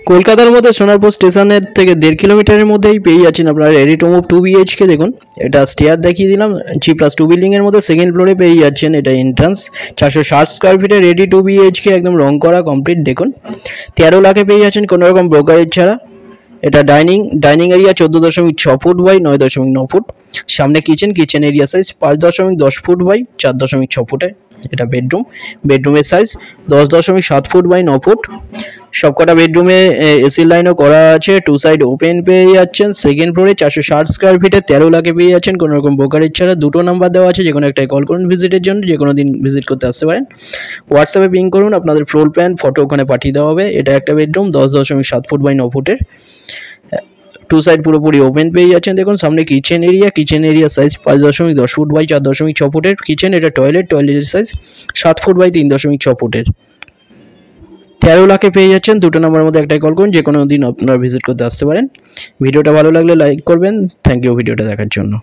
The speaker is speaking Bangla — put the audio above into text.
কলকাতার মধ্যে সোনারপুর স্টেশনের থেকে 1.5 কিলোমিটারের মধ্যেই পেয়ে যাচ্ছেন আপনারা রেডি টু মুভ 2 বিএইচকে। দেখুন এটা স্টেয়ার দেখিয়ে দিলাম, G+2 বিল্ডিংয়ের মধ্যে সেকেন্ড ফ্লোরে পেয়ে যাচ্ছেন। এটা এন্ট্রান্স 460 স্কোয়ার ফিটে রেডি টু বিএইচকে, একদম রং করা কমপ্লিট। দেখুন 13 লাখে পেয়ে যাচ্ছেন কোনো রকম ব্রোকারেজ ছাড়া। এটা dining area 14.6 foot by 9.9 foot. সামনে kitchen area size 5.10 foot by 4.6 ফুটে। এটা বেডরুমের সাইজ 10.7 ফুট বাই 9 ফুট। সবকটা বেডরুমে এসি লাইনও করা আছে, 2 সাইড ওপেন পেয়ে যাচ্ছেন। সেকেন্ড ফ্লোরে 460 স্কোয়ার ফিটে 13 লাখে পেয়ে যাচ্ছেন কোনো রকম ব্রোকারেজ ছাড়া। দুটো নাম্বার দেওয়া আছে, যে কোনো একটাই কল করুন ভিজিটের জন্য, যে কোনো দিন ভিজিট করতে আসতে পারেন। হোয়াটসঅ্যাপে পিং করুন, আপনাদের ফ্লোর প্ল্যান ফটো ওখানে পাঠিয়ে দেওয়া হবে। এটা একটা বেডরুম 10.7 ফুট বাই 9 ফুটের, 2 সাইড পুরোপুরি ওপেন পেয়ে যাচ্ছেন। দেখুন সামনে kitchen area size 5.10 foot by 4.6 ফুটের কিচেন। এটা টয়লেটের সাইজ 7 ফুট বাই 3.6 ফুটের। 13 লাখে পেয়ে যাচ্ছেন। দুটো নাম্বারের মধ্যে একটাই কল করুন, যে কোনো দিন আপনারা ভিজিট করতে আসতে পারেন। ভিডিওটা ভালো লাগলে লাইক করবেন। থ্যাংক ইউ ভিডিওটা দেখার জন্য।